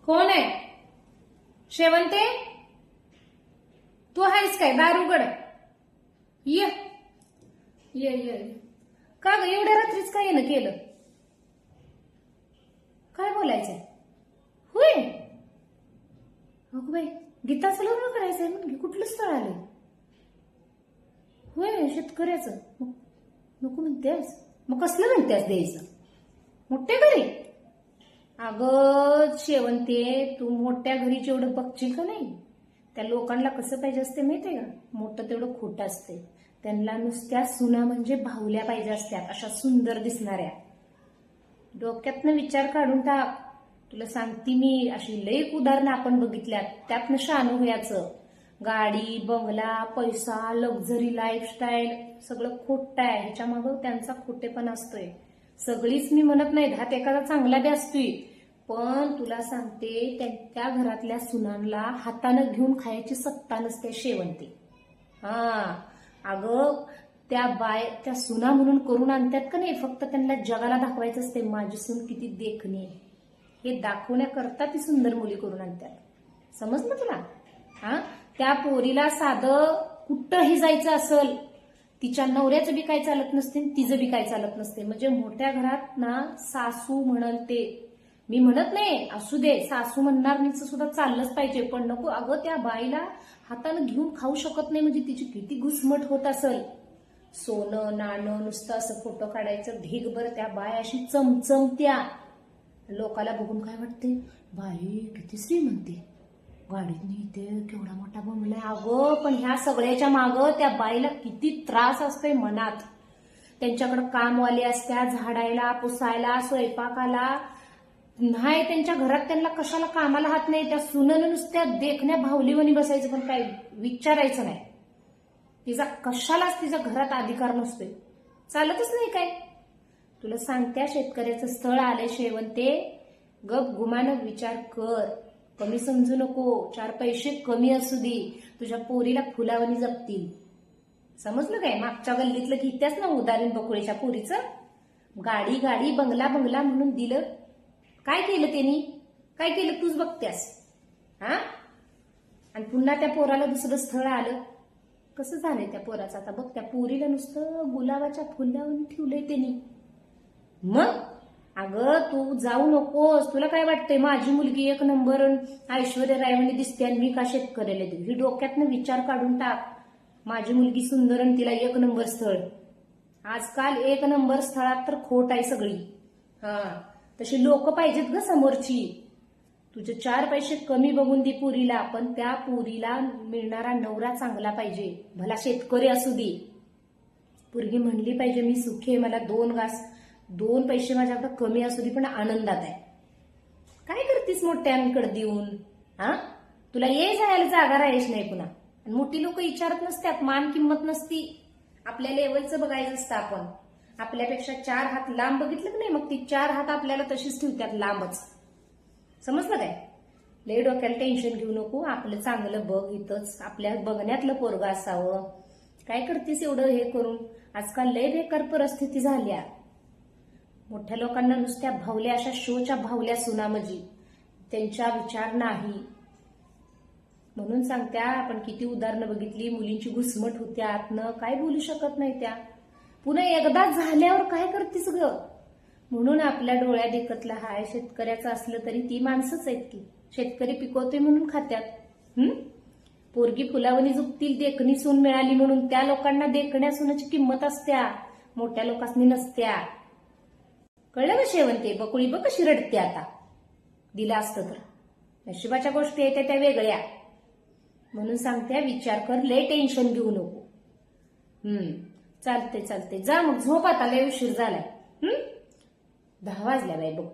कोण आहे? शेवंते, तू आहेस काय? दार उघड. ये ये ये. का ग एवढ्या रात्रीच काय येणं केलं? काय बोलायचंय? होय अगं बाई, गीताचं लग्न करायचंय म्हणजे कुठलं स्थळ आलंय? होय शेतकऱ्याचं. नको म्हणतेस? मग कसलं म्हणतेस द्यायचं? मोठ्या घरी? अगं शेवंते, तू मोठ्या घरी जेवढं बघशील का नाही, त्या लोकांना कसं पाहिजे असते माहितीये का? मोठं तेवढं खोटं असते. त्यांना नुसत्या सुना म्हणजे भावल्या पाहिजे असत्यात, अशा सुंदर दिसणाऱ्या. डोक्यातनं विचार काढून टाक. तुला सांगते मी, अशी लई उदाहरणं आपण बघितल्यात. त्यातनं शहाणं व्हायचं. गाडी, बंगला, पैसा, लक्झरी लाईफस्टाईल सगळं खोटं आहे. ह्याच्या मागं त्यांचा खोटेपणा असतोय. सगळीच मी म्हणत नाही, ह्यात एखादा चांगला बी असतोय, पण तुला सांगते त्या घरातल्या सुनांना हातानं घेऊन खायची सत्ता नसते शेवंते. अगं त्या सुना म्हणून करून आणतात का नाही, फक्त त्यांना जगाला दाखवायचं असते माझी सून किती देखणी. हे दाखवण्याकरता ती सुंदर मुली करून आणतात. समजलं तुला? त्या पोरीला साधं कुठंही जायचं असेल, तिच्या नवऱ्याचं बी काय चालत नसते, तिचं बी काय चालत नसते. म्हणजे मोठ्या घरात ना सासू म्हणल ते, मी म्हणत नाही असू दे, सासू म्हणणार सुद्धा चाललंच पाहिजे, पण नको. अगं त्या बाईला हातानं घेऊन खाऊ शकत नाही म्हणजे तिची किती घुसमट होत असेल. सोनं नाणं नुसतं असं फोटो काढायचं ढीगभर. त्या बाय अशी चमचमत्या. लोकाला बघून काय वाटते, बाई किती श्रीमंती, गाडीत नेते, केवढा मोठा बंगला. अगं पण ह्या सगळ्याच्या मागं त्या बाईला किती त्रास असतोय मनात. त्यांच्याकडे कामवाले असत्या, झाडायला, पुसायला, स्वयंपाकाला. नाही त्यांच्या घरात त्यांना कशाला कामाला हात नाही. त्या सुनेनं नुसत्या देखण्या भावलीवणी बसायचं, पण काय विचारायचं नाही. तिचा कशालाच तिच्या घरात अधिकार नसतोय, चालतच नाही काय. तुला सांगत्या शेतकऱ्याचं स्थळ आलंय शेवंते, गप गुमानं विचार कर. कमी समजू नको. 4 पैसे कमी असू दे, तुझ्या पोरीला फुलावणी जपतील. समजलं काय? मागच्या गल्लीतलं घेत्यास ना उदाहरण बकुळीच्या पोरीचं. गाडी गाडी, बंगला बंगला म्हणून दिलं. काय केलं त्यांनी? काय केलं तूच बघत्यास. आणि पुन्हा त्या पोराला दुसरं स्थळ आलं. कसं झालंय त्या पोराचं आता बघ. त्या पोरीला नुसतं गुलाबाच्या फुलावणी ठेवलंय त्यांनी. मग अगं तू जाऊ नकोस. तुला काय वाटतंय माझी मुलगी 1 नंबर ऐश्वर्या रायवणी दिसते आणि मी का शेतकऱ्याला देऊ? ही डोक्यातनं विचार काढून टाक. माझी मुलगी सुंदर आणि तिला 1 नंबर स्थळ. आजकाल 1 नंबर स्थळात तर खोट आहे सगळी. तशी लोक पाहिजेत ग समोरची. तुझे 4 पैसे कमी बघून दे पुरीला, पण त्या पुरीला मिळणारा नवरा चांगला पाहिजे. भला शेतकरी असू दे. पुरगी म्हणली पाहिजे मी सुखी आहे, मला 2 पैसे माझ्याकडे कमी असू दे पण आनंदात आहे. काय करतीस मोठ्यांकडे देऊन? तुला ये जायला जागा राहायच नाही पुन्हा. आणि मोठी लोक विचारत नसतात, मान किंमत नसती. आपल्या लेवलचं बघायचं असतं आपण. आपल्यापेक्षा 4 हात लांब बघितलं की नाही, मग ती 4 हात आपल्याला तशीच ठेवतात लांबच. समजलं काय? लय डोक्याला टेन्शन घेऊ नको. आपलं चांगलं बघ. इथंच आपल्या बघण्यातलं पोरग असावं. काय करतीस एवढं हे करून? आजकाल लय बेकार परिस्थिती झाल्या. मोठ्या लोकांना नुसत्या भावल्या, अशा शोच्या भावल्या सुना म्हणजे त्यांच्या विचार नाही. म्हणून सांगत्या, आपण किती उदाहरणं बघितली. मुलींची घुसमट होत्या आतनं, काय बोलू शकत नाही त्या. पुन्हा एकदा झाल्यावर काय करतीस ग? म्हणून आपल्या डोळ्यात एकतला हाय. शेतकऱ्याचं असलं तरी ती माणसंच आहेत की. शेतकरी पिकवतोय म्हणून खात्यात. पोरगी फुलावणी झुकतील, देखणी सून मिळाली म्हणून. त्या लोकांना देखण्या सुनाची किंमत असत्या, मोठ्या लोकांनी नसत्या. कळलं का शेवंते? बकुळी बघ कशी रडते आता. दिलं असतं तर. नशिबाच्या गोष्टी आहेत त्या वेगळ्या. म्हणून सांगत्या विचार कर. लय टेन्शन घेऊ नको. चालते जा मग झोप आता. लय उशीर झालाय. 10 वाजल्या बाई बघ.